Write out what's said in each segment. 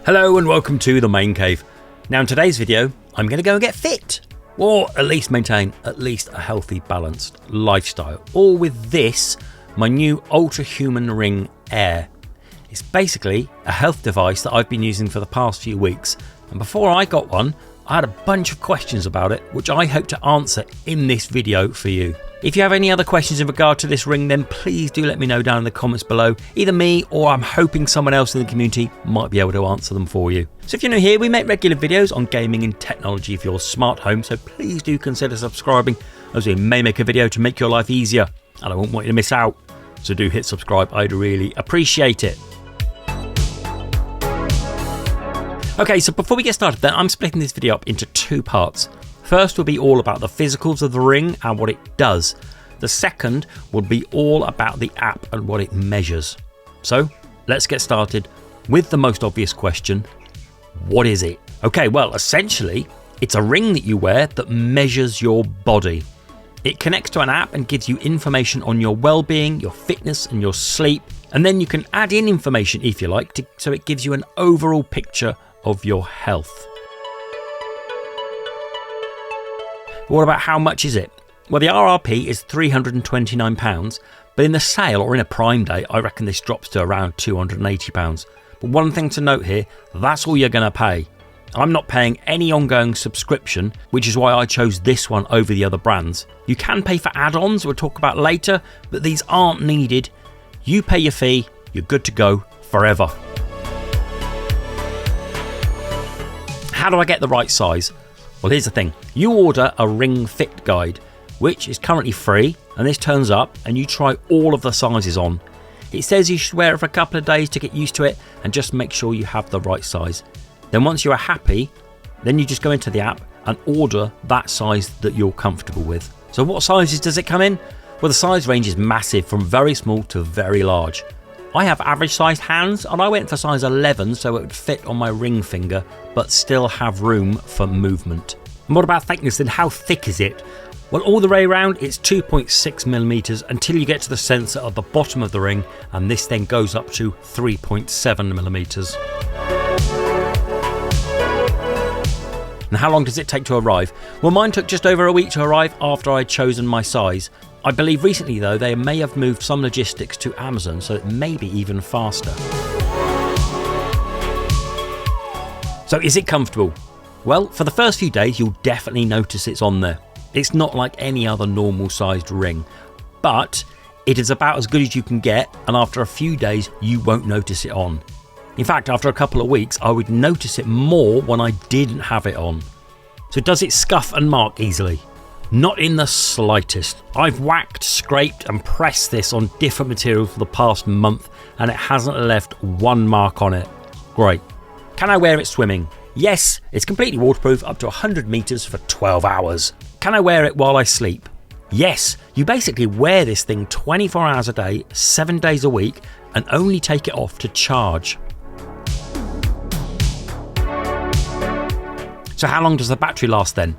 Hello and welcome to the Main Cave. Now in today's video, I'm going to go and get fit, or at least maintain at least a healthy, balanced lifestyle, all with this, my new Ultrahuman Ring Air. It's basically a health device that I've been using for the past few weeks, and before I got one, I had a bunch of questions about it, which I hope to answer in this video for you. If you have any other questions in regard to this ring, then please do let me know down in the comments below. Either me or I'm hoping someone else in the community might be able to answer them for you. So if you're new here, we make regular videos on gaming and technology for your smart home, so please do consider subscribing, as we may make a video to make your life easier, and I won't want you to miss out. So do hit subscribe, I'd really appreciate it. Okay, so before we get started then, I'm splitting this video up into two parts. First will be all about the physicals of the ring and what it does. The second will be all about the app and what it measures. So let's get started with the most obvious question. What is it? Okay, well, essentially, it's a ring that you wear that measures your body. It connects to an app and gives you information on your well-being, your fitness and your sleep. And then you can add in information if you like, so it gives you an overall picture of your health. What about how much is it? Well, the RRP is £329, but in the sale or in a Prime Day, I reckon this drops to around £280. But one thing to note here, that's all you're going to pay. I'm not paying any ongoing subscription, which is why I chose this one over the other brands. You can pay for add-ons we'll talk about later, but these aren't needed. You pay your fee, you're good to go forever. How do I get the right size? Well, here's the thing. You order a Ring Fit guide, which is currently free, and this turns up and you try all of the sizes on. It says you should wear it for a couple of days to get used to it and just make sure you have the right size. Then once you are happy, then you just go into the app and order that size that you're comfortable with. So what sizes does it come in? Well, the size range is massive, from very small to very large. I have average sized hands and I went for size 11 so it would fit on my ring finger but still have room for movement. And what about thickness then? How thick is it? Well, all the way around it's 2.6mm until you get to the sensor at the bottom of the ring, and this then goes up to 3.7mm. And how long does it take to arrive? Well, mine took just over a week to arrive after I'd chosen my size. I believe recently though they may have moved some logistics to Amazon, so it may be even faster. So is it comfortable? Well, for the first few days you'll definitely notice it's on there. It's not like any other normal sized ring, but it is about as good as you can get, and after a few days you won't notice it on. In fact, after a couple of weeks I would notice it more when I didn't have it on. So does it scuff and mark easily? Not in the slightest. I've whacked, scraped and pressed this on different materials for the past month and it hasn't left one mark on it. Great. Can I wear it swimming? Yes, it's completely waterproof up to 100 meters for 12 hours. Can I wear it while I sleep? Yes, you basically wear this thing 24 hours a day, 7 days a week, and only take it off to charge. So how long does the battery last then?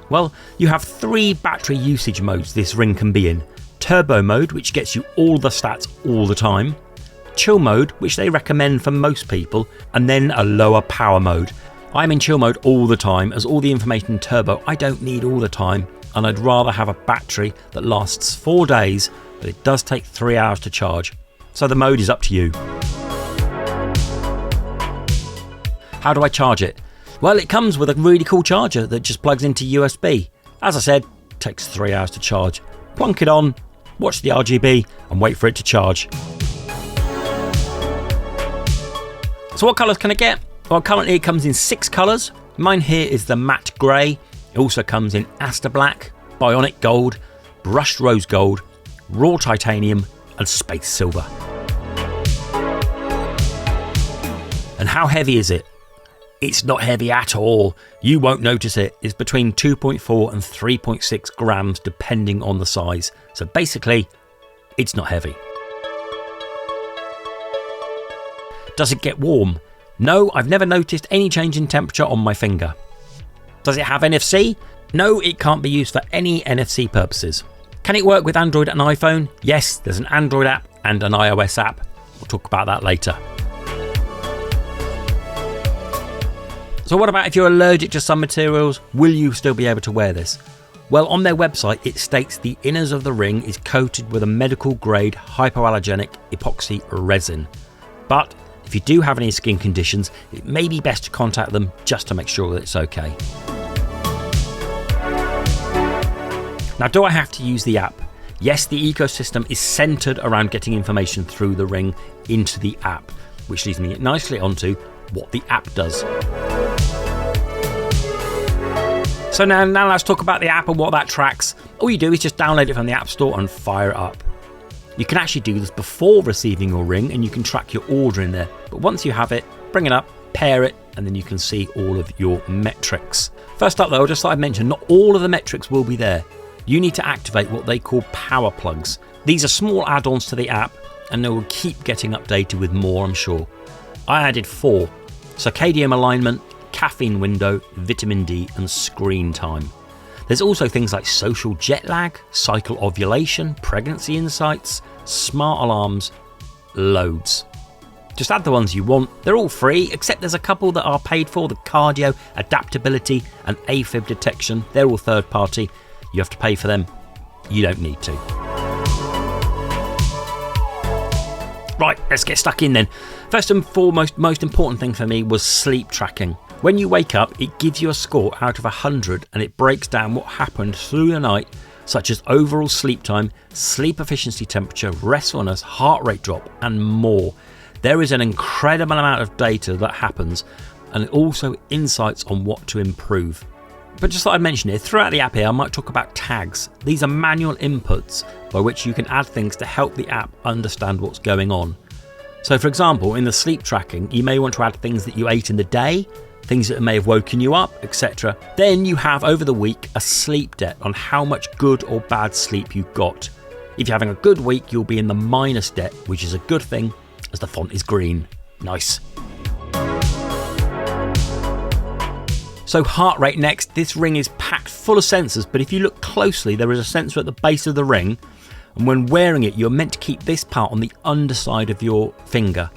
Well, you have 3 battery usage modes this ring can be in. Turbo mode, which gets you all the stats all the time. Chill mode, which they recommend for most people, and then a lower power mode. I'm in chill mode all the time, as all the information in turbo I don't need all the time, and I'd rather have a battery that lasts 4 days, but it does take 3 hours to charge. So the mode is up to you. How do I charge it? Well, it comes with a really cool charger that just plugs into USB. As I said, it takes 3 hours to charge. Plonk it on, watch the RGB and wait for it to charge. So what colours can I get? Well, currently it comes in 6 colours. Mine here is the matte grey. It also comes in Aster Black, Bionic Gold, Brushed Rose Gold, Raw Titanium and Space Silver. And how heavy is it? It's not heavy at all. You won't notice it. It's between 2.4 and 3.6 grams depending on the size. So basically, it's not heavy. Does it get warm? No, I've never noticed any change in temperature on my finger. Does it have NFC? No, it can't be used for any NFC purposes. Can it work with Android and iPhone? Yes, there's an Android app and an iOS app. We'll talk about that later. So what about if you're allergic to some materials? Will you still be able to wear this? Well, on their website it states the inners of the ring is coated with a medical grade hypoallergenic epoxy resin. But if you do have any skin conditions, it may be best to contact them just to make sure that it's okay. Now, do I have to use the app? Yes, the ecosystem is centered around getting information through the ring into the app, which leads me nicely onto what the app does. So now let's talk about the app and what that tracks. All you do is just download it from the App Store and fire it up. You can actually do this before receiving your ring and you can track your order in there. But once you have it, bring it up, pair it, and then you can see all of your metrics. First up though, just like I mentioned, not all of the metrics will be there. You need to activate what they call power plugs. These are small add-ons to the app and they will keep getting updated with more, I'm sure. I added 4: circadian alignment, caffeine window, vitamin D and screen time. There's also things like social jet lag, cycle ovulation, pregnancy insights, smart alarms, loads. Just add the ones you want. They're all free, except there's a couple that are paid for: the cardio, adaptability and AFib detection. They're all third party. You have to pay for them. You don't need to. Right, let's get stuck in then. First and foremost, most important thing for me was sleep tracking. When you wake up, it gives you a score out of 100 and it breaks down what happened through the night, such as overall sleep time, sleep efficiency, temperature, restfulness, heart rate drop and more. There is an incredible amount of data that happens and also insights on what to improve. But just like I mentioned here, throughout the app here, I might talk about tags. These are manual inputs by which you can add things to help the app understand what's going on. So for example, in the sleep tracking, you may want to add things that you ate in the day, things that may have woken you up, etc. Then you have over the week a sleep debt on how much good or bad sleep you got. If you're having a good week, you'll be in the minus debt, which is a good thing as the font is green. Nice. So heart rate next. This ring is packed full of sensors, but if you look closely, there is a sensor at the base of the ring, and when wearing it, you're meant to keep this part on the underside of your finger.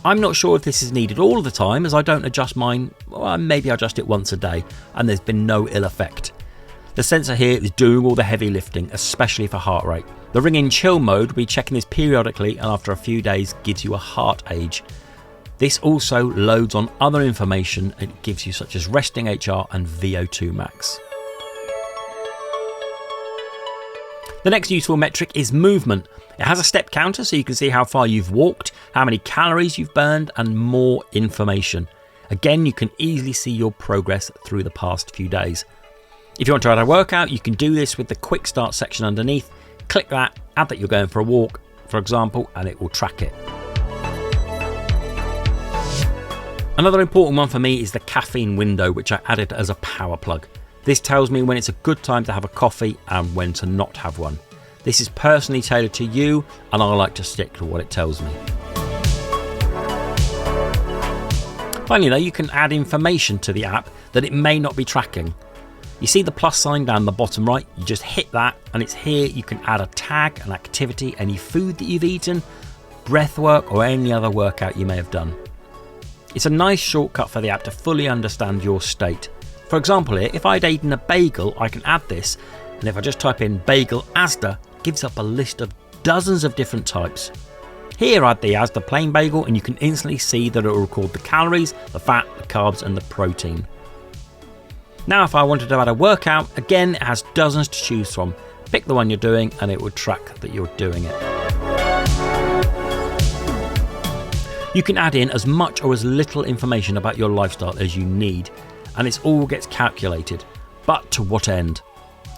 I'm not sure if this is needed all the time, as I don't adjust mine. Well, maybe I adjust it once a day, and there's been no ill effect. The sensor here is doing all the heavy lifting, especially for heart rate. The ring in chill mode will be checking this periodically, and after a few days gives you a heart age. This also loads on other information it gives you, such as resting HR and VO2 max. The next useful metric is movement. It has a step counter so you can see how far you've walked, how many calories you've burned and more information. Again, you can easily see your progress through the past few days. If you want to add a workout, you can do this with the quick start section underneath. Click that, add that you're going for a walk, for example, and it will track it. Another important one for me is the caffeine window, which I added as a power plug. This tells me when it's a good time to have a coffee and when to not have one. This is personally tailored to you, and I like to stick to what it tells me. Finally though, you can add information to the app that it may not be tracking. You see the plus sign down the bottom right? You just hit that and it's here. You can add a tag, an activity, any food that you've eaten, breath work or any other workout you may have done. It's a nice shortcut for the app to fully understand your state. For example here, if I'd eaten a bagel, I can add this, and if I just type in bagel Asda, it gives up a list of dozens of different types. Here add the Asda plain bagel and you can instantly see that it will record the calories, the fat, the carbs and the protein. Now if I wanted to add a workout, again it has dozens to choose from. Pick the one you're doing and it will track that you're doing it. You can add in as much or as little information about your lifestyle as you need, and it all gets calculated. But to what end?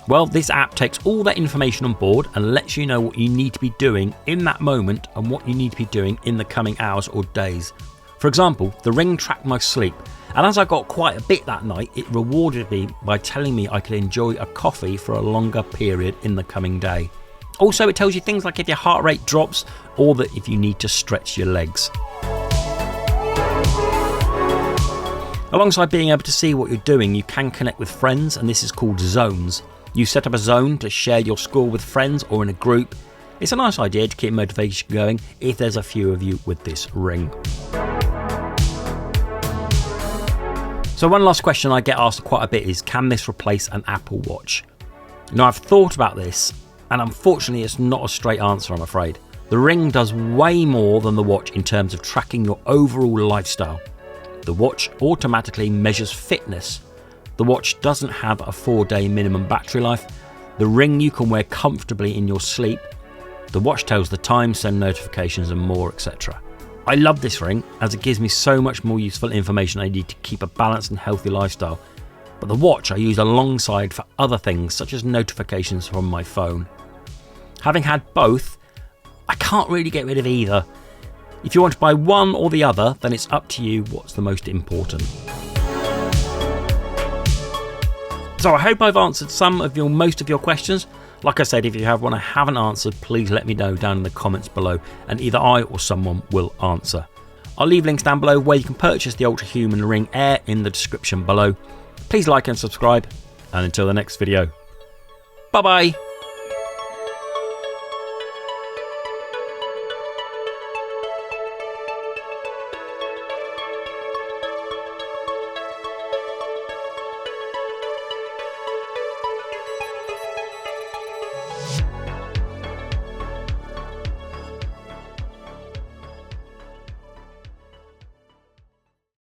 Well, this app takes all that information on board and lets you know what you need to be doing in that moment and what you need to be doing in the coming hours or days. For example, the ring tracked my sleep, and as I got quite a bit that night, it rewarded me by telling me I could enjoy a coffee for a longer period in the coming day. Also, it tells you things like if your heart rate drops or that if you need to stretch your legs. Alongside being able to see what you're doing, you can connect with friends, and this is called zones. You set up a zone to share your score with friends or in a group. It's a nice idea to keep motivation going if there's a few of you with this ring. So one last question I get asked quite a bit is, can this replace an Apple Watch? Now, I've thought about this, and unfortunately it's not a straight answer, I'm afraid. The Ring does way more than the watch in terms of tracking your overall lifestyle. The watch automatically measures fitness. The watch doesn't have a 4-day minimum battery life. The Ring you can wear comfortably in your sleep. The watch tells the time, send notifications and more, etc. I love this Ring as it gives me so much more useful information I need to keep a balanced and healthy lifestyle. But the watch I use alongside for other things such as notifications from my phone. Having had both, I can't really get rid of either. If you want to buy one or the other, then it's up to you what's the most important. So I hope I've answered most of your questions. Like I said, if you have one I haven't answered, please let me know down in the comments below and either I or someone will answer. I'll leave links down below where you can purchase the Ultrahuman Ring Air in the description below. Please like and subscribe, and until the next video, bye bye.